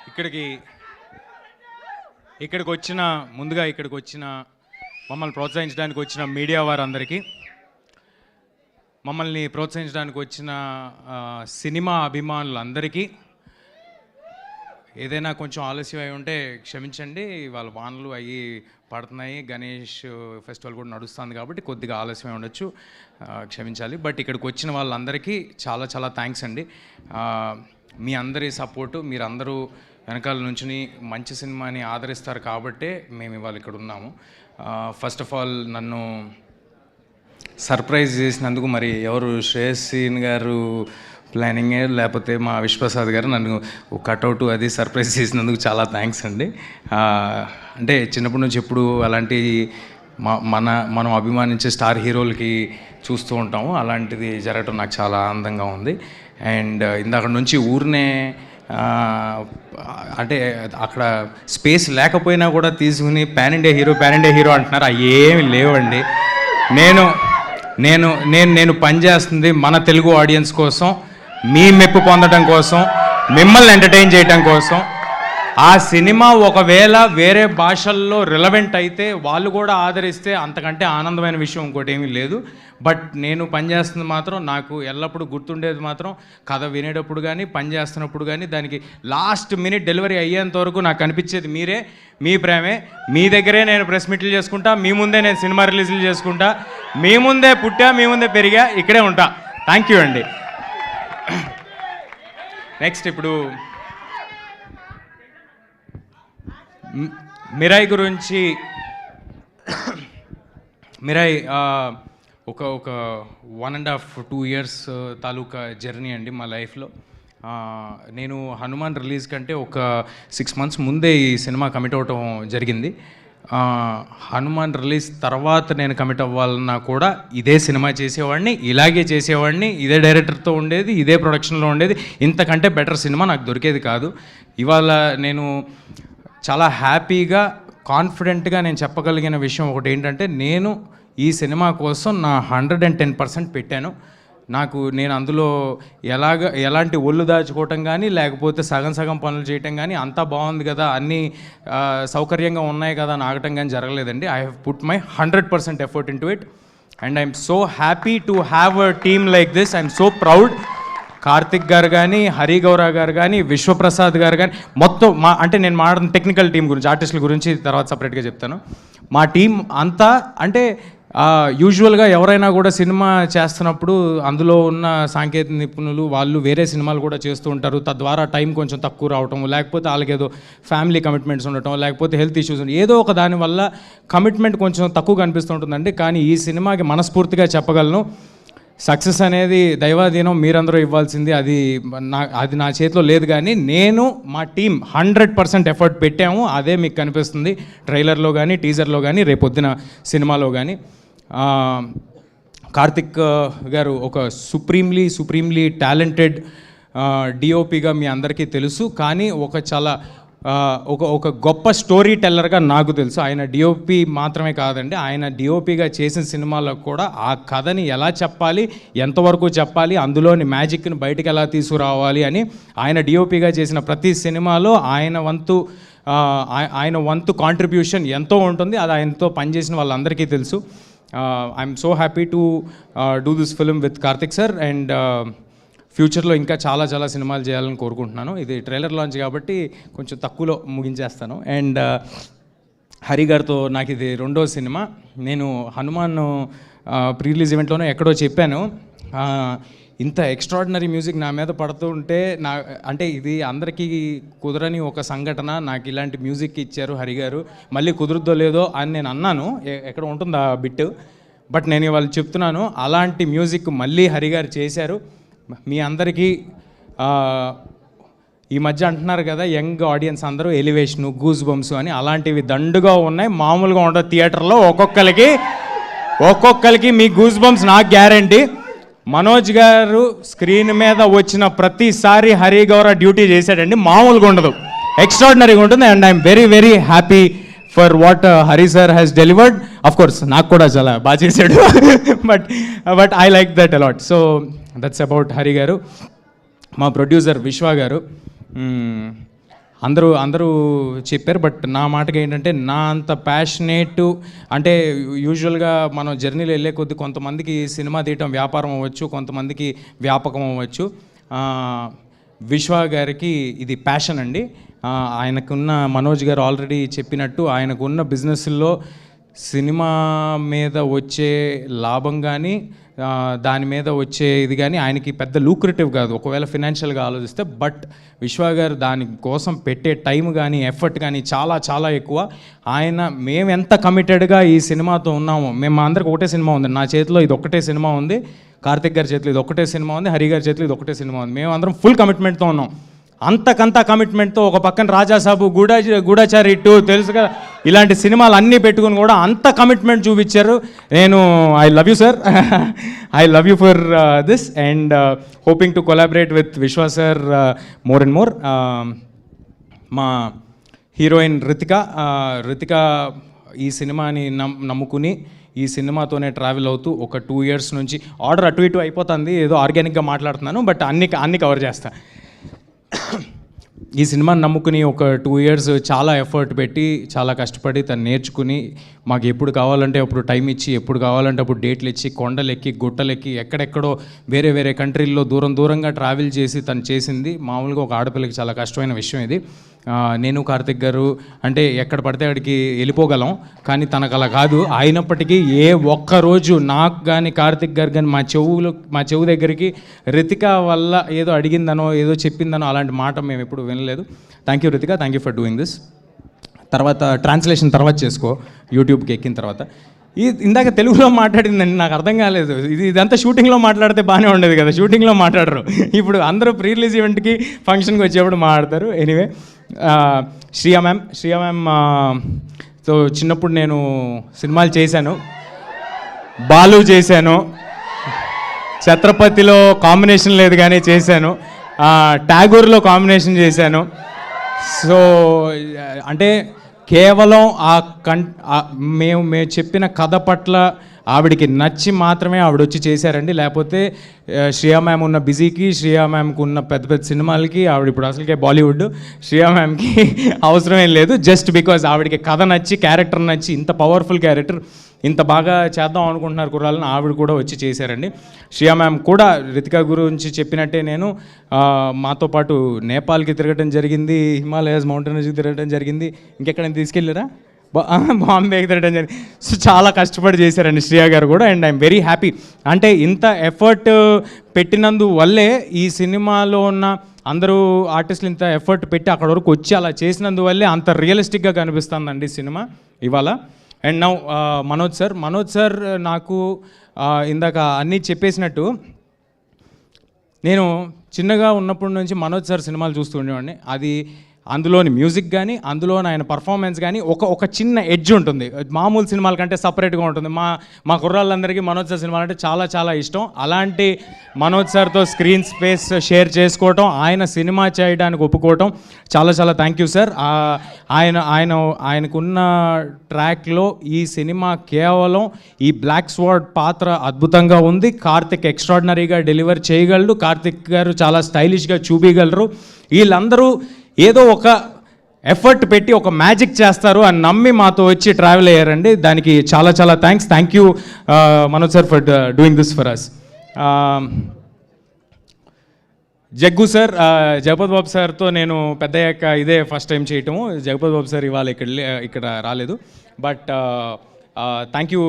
ఇక్కడికి వచ్చిన మమ్మల్ని ప్రోత్సహించడానికి వచ్చిన మీడియా వారందరికీ, మమ్మల్ని ప్రోత్సహించడానికి వచ్చిన సినిమా అభిమానులందరికీ, ఏదైనా కొంచెం ఆలస్యం అయి ఉంటే క్షమించండి. వాళ్ళ వానలు అవి పడుతున్నాయి, గణేష్ ఫెస్టివల్ కూడా నడుస్తుంది కాబట్టి కొద్దిగా ఆలస్యం ఉండొచ్చు, క్షమించాలి. బట్ ఇక్కడికి వచ్చిన వాళ్ళందరికీ చాలా చాలా థ్యాంక్స్ అండి. మీ అందరి సపోర్టు, మీరందరూ వెనకాల నుంచి మంచి సినిమాని ఆదరిస్తారు కాబట్టే మేము ఇవాళ ఇక్కడ ఉన్నాము. ఫస్ట్ ఆఫ్ ఆల్ నన్ను సర్ప్రైజ్ చేసినందుకు మరి ఎవరు, శ్రేయస్సీన్ గారు ప్లానింగే లేకపోతే మా విశ్వప్రసాద్ గారు నన్ను కట్అవుట్ అది సర్ప్రైజ్ చేసినందుకు చాలా థ్యాంక్స్ అండి. అంటే చిన్నప్పటి నుంచి ఎప్పుడు అలాంటి మనం అభిమానించే స్టార్ హీరోలకి చూస్తూ ఉంటాము, అలాంటిది జరగటం నాకు చాలా ఆనందంగా ఉంది. అండ్ ఇందాక నుంచి ఊరినే అంటే అక్కడ స్పేస్ లేకపోయినా కూడా తీసుకుని పాన్ ఇండియా హీరో అంటున్నారు. అవి ఏమి లేవండి. నేను పనిచేస్తుంది మన తెలుగు ఆడియన్స్ కోసం, మీ మెప్పు పొందడం కోసం, మిమ్మల్ని ఎంటర్టైన్ చేయడం కోసం. ఆ సినిమా ఒకవేళ వేరే భాషల్లో రిలవెంట్ అయితే వాళ్ళు కూడా ఆదరిస్తే అంతకంటే ఆనందమైన విషయం ఇంకోటి ఏమీ లేదు. బట్ నేను పనిచేస్తుంది మాత్రం నాకు ఎల్లప్పుడూ గుర్తుండేది మాత్రం కథ వినేటప్పుడు కానీ పనిచేస్తున్నప్పుడు కానీ దానికి లాస్ట్ మినిట్ డెలివరీ అయ్యేంత వరకు నాకు అనిపించేది మీరే, మీ ప్రేమే. మీ దగ్గరే నేను ప్రెస్ మీట్లు చేసుకుంటా, మీ ముందే నేను సినిమా రిలీజులు చేసుకుంటా, మీ ముందే పుట్టా, మీ ముందే పెరిగా, ఇక్కడే ఉంటా. థ్యాంక్ యూ అండి. నెక్స్ట్ ఇప్పుడు మిరాయి గురించి. మిరాయి ఒక 1.5-2 years తాలూకా జర్నీ అండి మా లైఫ్లో. నేను హనుమాన్ రిలీజ్ కంటే ఒక 6 months ముందే ఈ సినిమా కమిట్ అవ్వటం జరిగింది. హనుమాన్ రిలీజ్ తర్వాత నేను కమిట్ అవ్వాలన్నా కూడా ఇదే సినిమా చేసేవాడిని, ఇలాగే చేసేవాడిని, ఇదే డైరెక్టర్తో ఉండేది, ఇదే ప్రొడక్షన్లో ఉండేది. ఇంతకంటే బెటర్ సినిమా నాకు దొరికేది కాదు. ఇవాళ నేను చాలా హ్యాపీగా కాన్ఫిడెంట్గా నేను చెప్పగలిగిన విషయం ఒకటి ఏంటంటే, నేను ఈ సినిమా కోసం నా 110% పెట్టాను. నేను అందులో ఎలాంటి ఒళ్ళు దాచుకోవటం కానీ లేకపోతే సగం పనులు చేయటం కానీ, అంతా బాగుంది కదా, అన్నీ సౌకర్యంగా ఉన్నాయి కదా అని ఆగటం కానీ జరగలేదండి. I have put my 100% effort into it and I'm so happy to have a team like this. I'm so proud. Karthik గారు కానీ, హరి గౌరా గారు కానీ, విశ్వప్రసాద్ గారు కానీ, మొత్తం నేను మాట్లాడిన టెక్నికల్ టీం గురించి, ఆర్టిస్టుల గురించి తర్వాత సపరేట్గా చెప్తాను. మా టీం అంతా అంటే యూజువల్గా ఎవరైనా కూడా సినిమా చేస్తున్నప్పుడు అందులో ఉన్న సాంకేతిక నిపుణులు వాళ్ళు వేరే సినిమాలు కూడా చేస్తూ ఉంటారు. తద్వారా టైం కొంచెం తక్కువ రావటం, లేకపోతే వాళ్ళకి ఏదో ఫ్యామిలీ కమిట్మెంట్స్ ఉండటం, లేకపోతే హెల్త్ ఇష్యూస్ ఉండటం, ఏదో ఒక దానివల్ల కమిట్మెంట్ కొంచెం తక్కువ కనిపిస్తుంటుందండి. కానీ ఈ సినిమాకి మనస్ఫూర్తిగా చెప్పగలను, సక్సెస్ అనేది దైవాధీనం, మీరందరూ ఇవ్వాల్సింది. అది నా చేతిలో లేదు. కానీ నేను మా టీం 100% ఎఫర్ట్ పెట్టాము. అదే మీకు కనిపిస్తుంది ట్రైలర్లో కానీ, టీజర్లో కానీ, రేపొద్దున సినిమాలో కానీ. కార్తిక్ గారు ఒక సుప్రీంలీ టాలెంటెడ్ డిఓపిగా మీ అందరికీ తెలుసు. కానీ ఒక గొప్ప స్టోరీ టెల్లర్గా నాకు తెలుసు. ఆయన డిఓపి మాత్రమే కాదండి, ఆయన డిఓపిగా చేసిన సినిమాలో కూడా ఆ కథని ఎలా చెప్పాలి, ఎంతవరకు చెప్పాలి, అందులోని మ్యాజిక్ని బయటికి ఎలా తీసుకురావాలి అని ఆయన డిఓపిగా చేసిన ప్రతి సినిమాలో ఆయన వంతు కాంట్రిబ్యూషన్ ఎంతో ఉంటుంది. అది ఆయనతో పనిచేసిన వాళ్ళందరికీ తెలుసు. I'm so happy to do this film with Karthik sir. And ఫ్యూచర్లో ఇంకా చాలా సినిమాలు చేయాలని కోరుకుంటున్నాను. ఇది ట్రైలర్ లాంచ్ కాబట్టి కొంచెం తక్కువలో ముగించేస్తాను. అండ్ హరి గారితో నాకు ఇది 2వ సినిమా. నేను హనుమాన్ ప్రీ రిలీజ్ ఈవెంట్లోనే ఎక్కడో చెప్పాను, ఇంత ఎక్స్ట్రాడినరీ మ్యూజిక్ నా మీద పడుతూ ఉంటే అంటే ఇది అందరికీ కుదరని ఒక సంఘటన. నాకు ఇలాంటి మ్యూజిక్ ఇచ్చారు హరి గారు, మళ్ళీ కుదురుద్దో లేదో అని నేను అన్నాను, ఎక్కడ ఉంటుంది ఆ బిట్. బట్ నేను ఇవాళ చెప్తున్నాను, అలాంటి మ్యూజిక్ మళ్ళీ హరి గారు చేశారు. మీ అందరికీ ఈ మధ్య అంటున్నారు కదా యంగ్ ఆడియన్స్ అందరూ ఎలివేషను, గూస్ బంప్స్ అని, అలాంటివి దండుగా ఉన్నాయి. మామూలుగా ఉండదు. థియేటర్లో ఒక్కొక్కరికి మీ గూస్ బంప్స్ నాకు గ్యారంటీ. మనోజ్ గారు స్క్రీన్ మీద వచ్చిన ప్రతిసారి హరి గౌరా డ్యూటీ చేశాడండి, మామూలుగా ఉండదు, ఎక్స్ట్రాడినరీగా ఉంటుంది. And I'm very happy for what Hari sir has delivered. Of course నాకు కూడా చాలా బాగా చేశాడు, but I like that a lot. So that's about Hari గారు. మా ప్రొడ్యూసర్ విశ్వ గారు అందరూ చెప్పారు. బట్ నా మాటకి ఏంటంటే నా అంత ప్యాషనేట్ అంటే యూజువల్గా మనం జర్నీలో వెళ్ళే కొద్దీ కొంతమందికి సినిమా తీయటం వ్యాపారం అవ్వచ్చు, కొంతమందికి వ్యాపకం అవ్వచ్చు. విశ్వ గారికి ఇది ప్యాషన్ అండి. ఆయనకున్న మనోజ్ గారు ఆల్రెడీ చెప్పినట్టు ఆయనకున్న బిజినెస్లో సినిమా మీద వచ్చే లాభం కానీ దాని మీద వచ్చే ఇది కానీ ఆయనకి పెద్ద లూక్రేటివ్ కాదు ఒకవేళ ఫినాన్షియల్గా ఆలోచిస్తే. బట్ విశ్వ గారు దానికోసం పెట్టే టైం కానీ ఎఫర్ట్ కానీ చాలా చాలా ఎక్కువ. మేము ఎంత కమిటెడ్గా ఈ సినిమాతో ఉన్నామో, మేము అందరికి ఒకటే సినిమా ఉంది, నా చేతిలో ఇది ఒక్కటే సినిమా ఉంది, కార్తిక్ గారి చేతిలో ఇది ఒక్కటే సినిమా ఉంది, హరి గారి చేతిలో ఇది ఒక్కటే సినిమా ఉంది. మేము అందరం ఫుల్ కమిట్మెంట్తో ఉన్నాం. అంతకంతా కమిట్మెంట్తో ఒక పక్కన రాజాసాబు, గూఢాచారి 2 తెలుసు కదా, ఇలాంటి సినిమాలు అన్నీ పెట్టుకుని కూడా అంత కమిట్మెంట్ చూపించారు. I love you sir, I love you for this and hoping to collaborate with విశ్వ సార్ మోర్ అండ్ మోర్. మా హీరోయిన్ రితిక ఈ సినిమాని నమ్ముకుని ఈ సినిమాతోనే ట్రావెల్ అవుతూ ఒక 2 years నుంచి ఆర్డర్ అటు ఇటు అయిపోతుంది, ఏదో ఆర్గానిక్గా మాట్లాడుతున్నాను బట్ అన్ని కవర్ చేస్తా. ఈ సినిమాని నమ్ముకుని ఒక 2 years చాలా ఎఫర్ట్ పెట్టి చాలా కష్టపడి తను నేర్చుకుని మాకు ఎప్పుడు కావాలంటే అప్పుడు టైం ఇచ్చి, ఎప్పుడు కావాలంటే అప్పుడు డేట్లు ఇచ్చి, కొండలెక్కి గుట్టలెక్కి ఎక్కడెక్కడో వేరే కంట్రీల్లో దూరంగా ట్రావెల్ చేసి తను చేసింది మామూలుగా ఒక ఆడపిల్లకి చాలా కష్టమైన విషయం ఇది. నేను కార్తిక్ గారు అంటే ఎక్కడ పడితే అక్కడికి వెళ్ళిపోగలం, కానీ తనకు అలా కాదు. అయినప్పటికీ ఏ ఒక్కరోజు నాకు కానీ కార్తిక్ గారు కానీ మా చెవు దగ్గరికి రితిక వల్ల ఏదో అడిగిందనో ఏదో చెప్పిందనో అలాంటి మాట మేము ఎప్పుడు వినలేదు. Thank you Ritika, thank you for doing this. తర్వాత ట్రాన్స్లేషన్ తర్వాత చేసుకో, యూట్యూబ్కి ఎక్కిన తర్వాత. ఇందాక తెలుగులో మాట్లాడిందండి, నాకు అర్థం కాలేదు. ఇదంతా షూటింగ్లో మాట్లాడితే బాగానే ఉండేది కదా, షూటింగ్లో మాట్లాడరు. ఇప్పుడు అందరూ ప్రీ రిలీజ్ ఈవెంట్కి ఫంక్షన్కి వచ్చేప్పుడు మాట్లాడతారు. ఎనీవే, శ్రియా మ్యామ్ సో చిన్నప్పుడు నేను సినిమాలు చేశాను, బాలు చేశాను, ఛత్రపతిలో కాంబినేషన్ లేదు కానీ చేశాను, ట్యాగూర్లో కాంబినేషన్ చేశాను. సో అంటే కేవలం మేము చెప్పిన కథ పట్ల ఆవిడికి నచ్చి మాత్రమే ఆవిడ వచ్చి చేశారండి. లేకపోతే శ్రియా మ్యామ్ ఉన్న బిజీకి, శ్రియా మ్యామ్కి ఉన్న పెద్ద సినిమాలకి, ఆవిడ ఇప్పుడు అసలుకే బాలీవుడ్, శ్రియా మ్యామ్కి అవసరమేం లేదు. జస్ట్ బికాజ్ ఆవిడకి కథ నచ్చి, క్యారెక్టర్ నచ్చి, ఇంత పవర్ఫుల్ క్యారెక్టర్ ఇంత బాగా చేద్దాం అనుకుంటున్నారు కుర్రాలని ఆవిడ కూడా వచ్చి చేశారండి. శ్రియా మ్యామ్ కూడా రితిక గురించి చెప్పినట్టే నేను మాతో పాటు నేపాల్కి తిరగడం జరిగింది, హిమాలయాస్ మౌంటైన్స్కి తిరగడం జరిగింది, ఇంకెక్కడైనా తీసుకెళ్ళారా, బాంబేకి తిరగడం జరిగింది. సో చాలా కష్టపడి చేశారండి శ్రియా గారు కూడా. And I'm very happy. అంటే ఇంత ఎఫర్ట్ పెట్టినందువల్లే ఈ సినిమాలో ఉన్న అందరూ ఆర్టిస్టులు ఇంత ఎఫర్ట్ పెట్టి అక్కడ వరకు వచ్చి అలా చేసినందువల్లే అంత రియలిస్టిక్గా కనిపిస్తుందండి సినిమా ఇవాళ. అండ్ నౌ మనోజ్ సార్ నాకు ఇందాక అన్నీ చెప్పేసినట్టు నేను చిన్నగా ఉన్నప్పటి నుంచి మనోజ్ సార్ సినిమాలు చూస్తూ ఉండేవాడిని. అది అందులోని మ్యూజిక్ కానీ, అందులోని ఆయన పర్ఫార్మెన్స్ కానీ ఒక చిన్న ఎడ్జ్ ఉంటుంది, మామూలు సినిమాల కంటే సపరేట్గా ఉంటుంది. మా కుర్రాళ్ళందరికీ మనోజ్ సార్ సినిమాలు అంటే చాలా చాలా ఇష్టం. అలాంటి మనోజ్ సార్తో స్క్రీన్ స్పేస్ షేర్ చేసుకోవటం, ఆయన సినిమా చేయడానికి ఒప్పుకోవటం చాలా చాలా థ్యాంక్ యూ సార్. ఆయనకున్న ట్రాక్లో ఈ సినిమా కేవలం ఈ బ్లాక్ స్వార్డ్ పాత్ర అద్భుతంగా ఉంది. కార్తిక్ ఎక్స్ట్రాడినరీగా డెలివర్ చేయగలడు, కార్తిక్ గారు చాలా స్టైలిష్గా చూపించగలరు. వీళ్ళందరూ ఏదో ఒక ఎఫర్ట్ పెట్టి ఒక మ్యాజిక్ చేస్తారు అని నమ్మి మాతో వచ్చి ట్రావెల్ అయ్యారండి. దానికి చాలా చాలా thank you Manoj sir for doing this for us. Jaggu sir, Jagapathi Babu సార్తో నేను పెద్దయ్యాక ఇదే ఫస్ట్ టైం చేయటము. జగపతి బాబు సార్ ఇవాళ ఇక్కడ రాలేదు. But thank you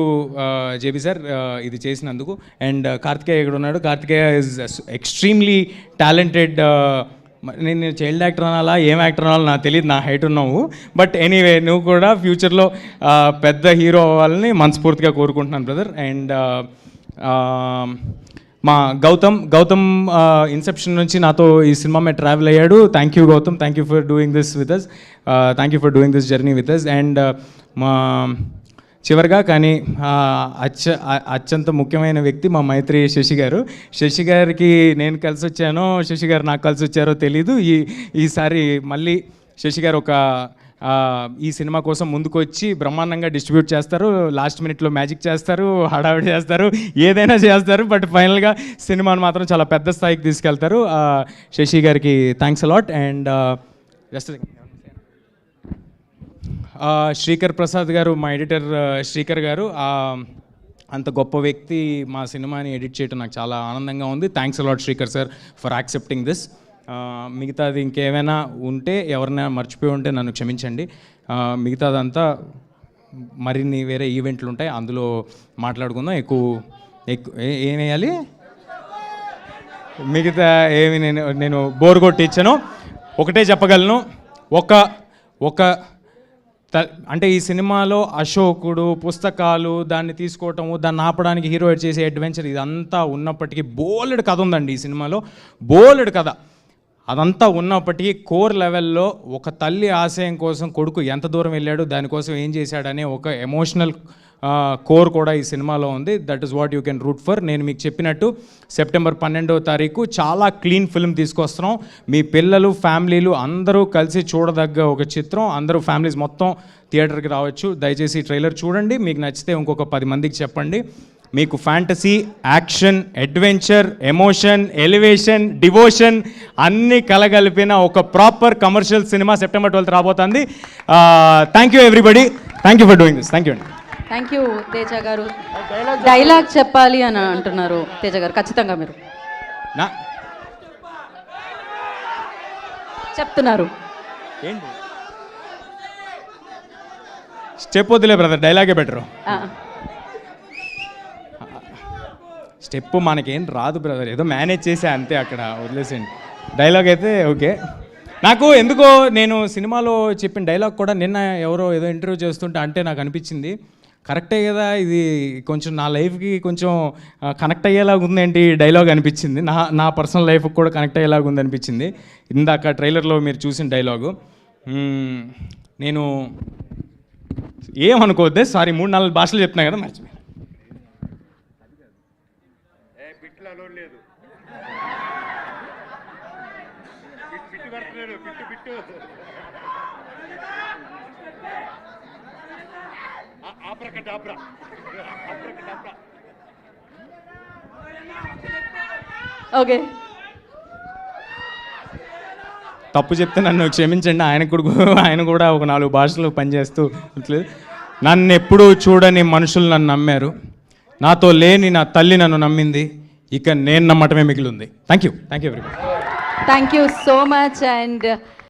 JB sir ఇది చేసినందుకు. అండ్ కార్తికేయ ఇక్కడ ఉన్నాడు. Karthikeya is extremely talented. నేను చైల్డ్ యాక్టర్ అనాలా ఏం యాక్టర్ అనాలో నాకు తెలియదు, నా హైట్ ఉన్నావు. బట్ ఎనీవే నువ్వు కూడా ఫ్యూచర్లో పెద్ద హీరో అవ్వాలని మనస్ఫూర్తిగా కోరుకుంటున్నాను బ్రదర్. అండ్ మా గౌతమ్ ఇన్సెప్షన్ నుంచి నాతో ఈ సినిమా మీద ట్రావెల్ అయ్యాడు. Thank you Gautam, thank you for doing this with us, thank you for doing this journey with us. And మా చివరిగా కానీ అత్యంత ముఖ్యమైన వ్యక్తి మా మైత్రి శశి గారు. శశి గారికి నేను కలిసి వచ్చానో శశి గారు నాకు కలిసి వచ్చారో తెలీదు. ఈసారి మళ్ళీ శశి గారు ఈ సినిమా కోసం ముందుకు వచ్చి బ్రహ్మాండంగా డిస్ట్రిబ్యూట్ చేస్తారు, లాస్ట్ మినిట్లో మ్యాజిక్ చేస్తారు, హడావిడి చేస్తారు, ఏదైనా చేస్తారు. బట్ ఫైనల్గా సినిమాను మాత్రం చాలా పెద్ద స్థాయికి తీసుకెళ్తారు. శశి గారికి thanks a lot. And just Srikar Prasad గారు, మా ఎడిటర్ శ్రీకర్ గారు, అంత గొప్ప వ్యక్తి మా సినిమాని ఎడిట్ చేయడం నాకు చాలా ఆనందంగా ఉంది. Thanks a lot Srikar sir for accepting this. మిగతాది ఇంకేమైనా ఉంటే ఎవరైనా మర్చిపోయి ఉంటే నన్ను క్షమించండి. మిగతాదంతా మరిన్ని వేరే ఈవెంట్లు ఉంటాయి, అందులో మాట్లాడుకుందాం. ఎక్కువ ఏం వేయాలి, మిగతా ఏమి నేను బోర్ కొట్టి ఇచ్చాను. ఒకటే చెప్పగలను, ఒక అంటే ఈ సినిమాలో అశోకుడు, పుస్తకాలు, దాన్ని తీసుకోవటము, దాన్ని ఆపడానికి హీరో చేసే అడ్వెంచర్, ఇదంతా ఉన్నప్పటికీ బోలెడు కథ ఉందండి ఈ సినిమాలో, బోలెడు కథ. అదంతా ఉన్నప్పటికీ కోర్ లెవెల్లో ఒక తల్లి ఆశయం కోసం కొడుకు ఎంత దూరం వెళ్ళాడు, దానికోసం ఏం చేశాడనే ఒక ఎమోషనల్ కోర్ కూడా ఈ సినిమాలో ఉంది. That is what you can root for. నేను మీకు చెప్పినట్టు సెప్టెంబర్ 12వ తారీఖు చాలా క్లీన్ ఫిల్మ్ తీసుకొస్తున్నాం. మీ పిల్లలు, ఫ్యామిలీలు అందరూ కలిసి చూడదగ్గ ఒక చిత్రం. అందరూ ఫ్యామిలీస్ మొత్తం థియేటర్కి రావచ్చు. దయచేసి ట్రైలర్ చూడండి, మీకు నచ్చితే ఇంకొక 10 మందికి చెప్పండి. మీకు fantasy, action, adventure, emotion, elevation, devotion అన్నీ కలగలిపిన ఒక proper commercial cinema September 12th రాబోతుంది. Thank you everybody, thank you for doing this. Thank you అండి. థ్యాంక్ యూ తేజ గారు. డైలాగ్ చెప్పాలి అని అంటున్నారు తేజ గారు, ఖచ్చితంగా మీరు చెప్తున్నారు. ఏంటి స్టెప్ వద్దులే బ్రదర్, డైలాగే బెటరు. స్టెప్ మనకేం రాదు బ్రదర్, ఏదో మేనేజ్ చేసే అంతే, అక్కడ వదిలేసేయండి. డైలాగ్ అయితే ఓకే. నాకు ఎందుకో నేను సినిమాలో చెప్పిన డైలాగ్ కూడా నిన్న ఎవరో ఏదో ఇంటర్వ్యూ చేస్తుంటే అంటే నాకు అనిపించింది, కరెక్టే కదా, ఇది కొంచెం నా లైఫ్కి కొంచెం కనెక్ట్ అయ్యేలాగా ఉందేంటి డైలాగ్ అనిపించింది. నా పర్సనల్ లైఫ్కి కూడా కనెక్ట్ అయ్యేలాగా ఉంది అనిపించింది ఇందాక ట్రైలర్లో మీరు చూసిన డైలాగు. నేను ఏమనుకోవద్దే, సారీ 3-4 భాషలు చెప్తున్నా కదా, మర్చిపోయి. ఓకే, తప్పు చెప్తే నన్ను క్షమించండి. ఆయన కూడా ఒక 4 భాషలు పనిచేస్తూ ఉంటుంది. నన్ను ఎప్పుడూ చూడని మనుషులు నన్ను నమ్మారు, నాతో లేని నా తల్లి నన్ను నమ్మింది, ఇక నేను నమ్మటమే మిగిలింది. Thank you everybody. Thank you so much. And